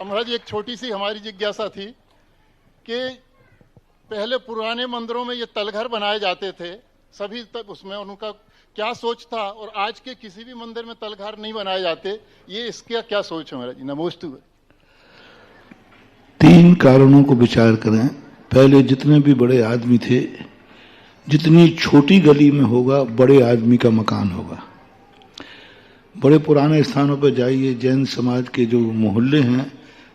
महाराज एक छोटी सी हमारी जिज्ञासा थी कि पहले पुराने मंदिरों में ये तलघर बनाए जाते थे, सभी तक उसमें उनका क्या सोच था, और आज के किसी भी मंदिर में तलघर नहीं बनाए जाते, ये इसका क्या सोच है महाराज जी? नमोस्तु। 3 कारणों को विचार करें। पहले जितने भी बड़े आदमी थे, जितनी छोटी गली में होगा बड़े आदमी का मकान होगा। बड़े पुराने स्थानों पर जाइए, जैन समाज के जो मोहल्ले हैं,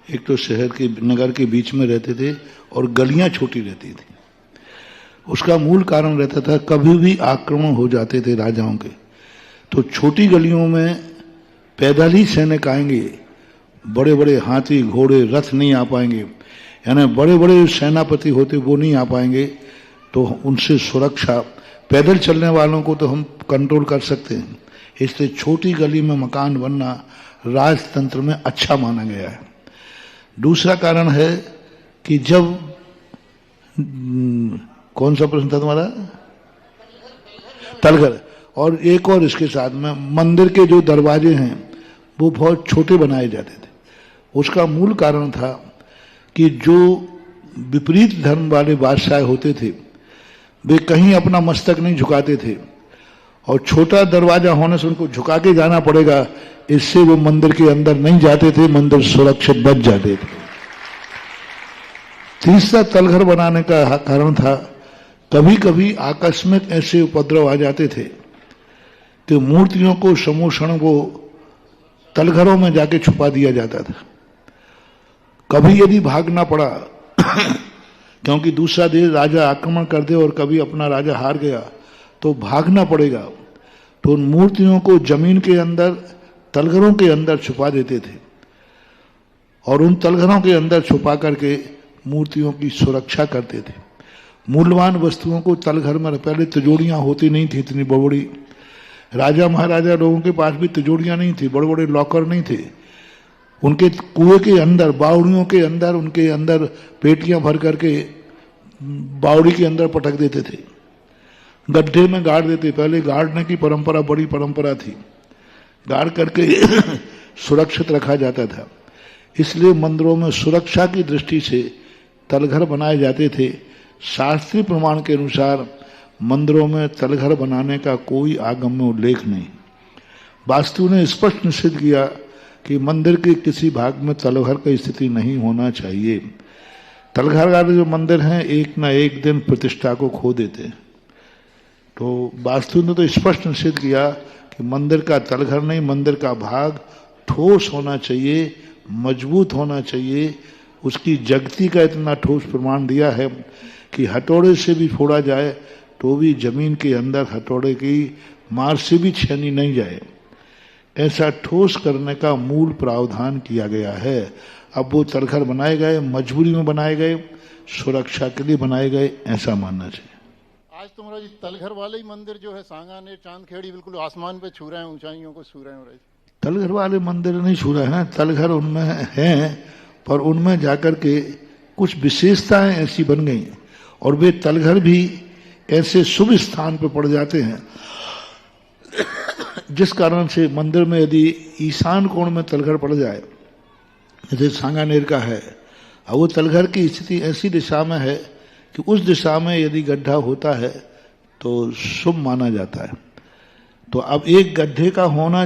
एक तो शहर के नगर के बीच में रहते थे और गलियां छोटी रहती थी। उसका मूल कारण रहता था, कभी भी आक्रमण हो जाते थे राजाओं के, तो छोटी गलियों में पैदल ही सैनिक आएंगे, बड़े बड़े हाथी घोड़े रथ नहीं आ पाएंगे, यानी बड़े बड़े सेनापति होते वो नहीं आ पाएंगे। तो उनसे सुरक्षा, पैदल चलने वालों को तो हम कंट्रोल कर सकते हैं, इसलिए छोटी गली में मकान बनना राजतंत्र में अच्छा माना गया है। दूसरा कारण है कि जब कौन सा प्रश्न था तुम्हारा? तलघर। और एक और इसके साथ में मंदिर के जो दरवाजे हैं वो बहुत छोटे बनाए जाते थे। उसका मूल कारण था कि जो विपरीत धर्म वाले बादशाह होते थे वे कहीं अपना मस्तक नहीं झुकाते थे, और छोटा दरवाजा होने से उनको झुका के जाना पड़ेगा, इससे वो मंदिर के अंदर नहीं जाते थे, मंदिर सुरक्षित बच जाते थे। तीसरा तलघर बनाने का कारण था, कभी कभी आकस्मिक ऐसे उपद्रव आ जाते थे कि मूर्तियों को, समूषण को तलघरों में जाके छुपा दिया जाता था। कभी यदि भागना पड़ा क्योंकि दूसरा देश राजा आक्रमण कर दे और कभी अपना राजा हार गया तो भागना पड़ेगा, तो उन मूर्तियों को जमीन के अंदर, तलघरों के अंदर छुपा देते थे, और उन तलघरों के अंदर छुपा करके मूर्तियों की सुरक्षा करते थे। मूल्यवान वस्तुओं को तलघर में, पहले तिजोरियां होती नहीं थी इतनी बड़ी, राजा महाराजा लोगों के पास भी तिजोरियां नहीं थी, बड़े बड़े लॉकर नहीं थे, उनके कुएं के अंदर, बावड़ियों के अंदर, उनके अंदर पेटियां भर करके बावड़ी के अंदर पटक देते थे, गड्ढे में गाड़ देते। पहले गाड़ने की परंपरा बड़ी परंपरा थी, गाड़ करके सुरक्षित रखा जाता था। इसलिए मंदिरों में सुरक्षा की दृष्टि से तलघर बनाए जाते थे। शास्त्रीय प्रमाण के अनुसार मंदिरों में तलघर बनाने का कोई आगम में उल्लेख नहीं। वास्तु ने स्पष्ट निषेध किया कि मंदिर के किसी भाग में तलघर की स्थिति नहीं होना चाहिए। तलघर वाले जो मंदिर हैं एक न एक दिन प्रतिष्ठा को खो देते हैं, तो वास्तु ने तो स्पष्ट निषेध किया कि मंदिर का तलघर नहीं, मंदिर का भाग ठोस होना चाहिए, मजबूत होना चाहिए। उसकी जगती का इतना ठोस प्रमाण दिया है कि हथौड़े से भी फोड़ा जाए तो भी जमीन के अंदर हथौड़े की मार से भी छेनी नहीं जाए, ऐसा ठोस करने का मूल प्रावधान किया गया है। अब वो तलघर बनाए गए, मजबूरी में बनाए गए, सुरक्षा के लिए बनाए गए, ऐसा मानना चाहिए। आज तो महाराज तलघर वाले ही मंदिर जो है सांगानेर, चांदखेड़ी, बिल्कुल आसमान पे छू रहे हैं, ऊंचाइयों को छू रहे हैं महाराज। तलघर वाले मंदिर नहीं छू रहे हैं, तलघर उनमें हैं, पर उनमें जाकर के कुछ विशेषताएं ऐसी बन गई, और वे तलघर भी ऐसे शुभ स्थान पर पड़ जाते हैं जिस कारण से मंदिर में यदि ईशान कोण में तलघर पड़ जाए, जैसे सांगानेर का है, और वो तलघर की स्थिति ऐसी दिशा में है कि उस दिशा में यदि गड्ढा होता है तो शुभ माना जाता है। तो अब एक गड्ढे का होना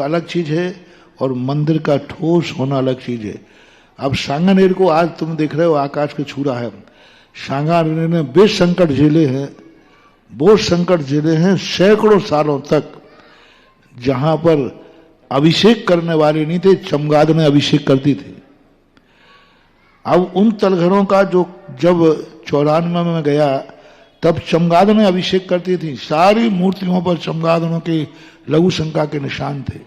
अलग चीज है और मंदिर का ठोस होना अलग चीज है। अब सांगानेर को आज तुम देख रहे हो आकाश के छू रहा है, सांगानेर ने बे संकट झेले हैं, वो संकट झेले हैं सैकड़ों सालों तक, जहां पर अभिषेक करने वाले नहीं थे, चमगादड़ें अभिषेक करती थी। अब उन तलघरों का जो जब 94 में गया तब चमगादड़ें अभिषेक करती थी, सारी मूर्तियों पर चमगादड़ों के लघु शंका के निशान थे,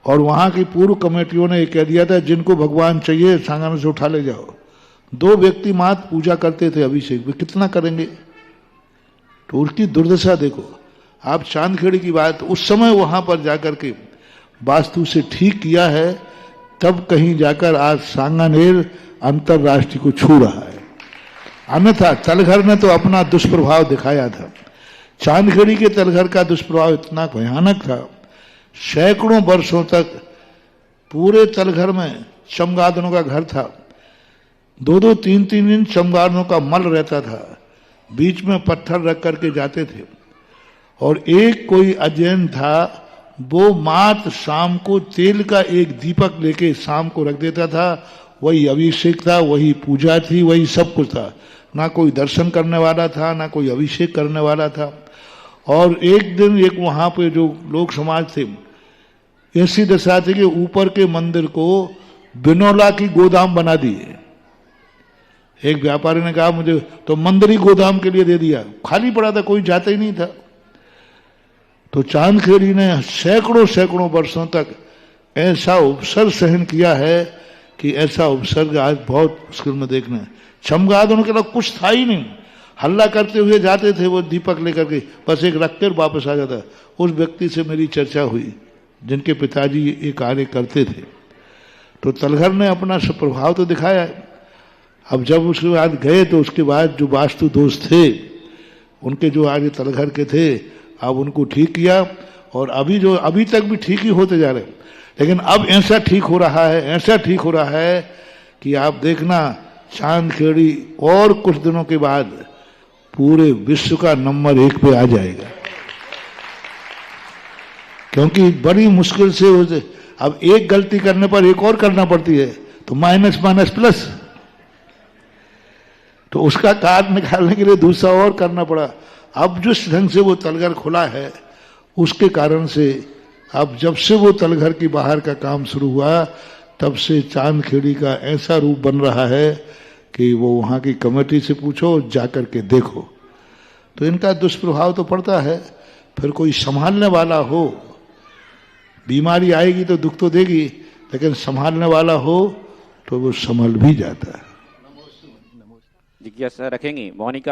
और वहां की पूर्व कमेटियों ने कह दिया था जिनको भगवान चाहिए सांगानेर से उठा ले जाओ। 2 व्यक्ति मात्र पूजा करते थे अभिषेक, वे कितना करेंगे? तो उसकी दुर्दशा देखो। आप चांदखेड़ी की बात, उस समय वहां पर जाकर के वास्तु से ठीक किया है, तब कहीं जाकर आज सांगानेर अंतरराष्ट्रीय को छू रहा है। अन्यथा तलघर ने तो अपना दुष्प्रभाव दिखाया था। चांदखेड़ी के तलघर का दुष्प्रभाव इतना भयानक था, सैकड़ों वर्षों तक पूरे तलघर में चमगादड़ों का घर था। 2-2, 3-3 दिन चमगादड़ों का मल रहता था, बीच में पत्थर रख करके जाते थे। और एक कोई अजैन था, वो मात्र शाम को तेल का एक दीपक लेके शाम को रख देता था। वही अभिषेक था, वही पूजा थी, वही सब कुछ था। ना कोई दर्शन करने वाला था, ना कोई अभिषेक करने वाला था। और एक दिन एक वहां पे जो लोग समाज थे, ऐसी दशा थी कि ऊपर के मंदिर को बिनौला की गोदाम बना दिए। एक व्यापारी ने कहा मुझे तो मंदिर ही गोदाम के लिए दे दिया, खाली पड़ा था, कोई जाता ही नहीं था। तो चांदखेड़ी ने सैकड़ों वर्षों तक ऐसा उपसर्ग सहन किया है कि ऐसा उपसर्ग आज बहुत मुश्किल में देखना है। चमगादड़ों के लिए कुछ था ही नहीं, हल्ला करते हुए जाते थे वो दीपक लेकर के, बस एक रख कर वापस आ जाता। उस व्यक्ति से मेरी चर्चा हुई जिनके पिताजी ये कार्य करते थे। तो तलघर ने अपना प्रभाव तो दिखाया। अब जब उसके बाद गए तो उसके बाद जो वास्तु दोष थे उनके जो आगे तलघर के थे, अब उनको ठीक किया। और अभी तक भी ठीक ही होते जा रहे। लेकिन अब ऐसा ठीक हो रहा है कि आप देखना चांदखेड़ी और कुछ दिनों के बाद पूरे विश्व का नंबर 1 पे आ जाएगा। क्योंकि बड़ी मुश्किल से अब एक गलती करने पर एक और करना पड़ती है, तो माइनस प्लस, तो उसका कार्ड निकालने के लिए दूसरा और करना पड़ा। अब जिस ढंग से वो तलघर खुला है उसके कारण से अब जब से वो तलघर की बाहर का काम शुरू हुआ तब से चांदखेड़ी का ऐसा रूप बन रहा है कि वो वहाँ की कमेटी से पूछो, जाकर के देखो। तो इनका दुष्प्रभाव तो पड़ता है। फिर कोई संभालने वाला हो, बीमारी आएगी तो दुख तो देगी, लेकिन संभालने वाला हो तो वो संभल भी जाता है। जिज्ञासा रखेंगी मोनिका।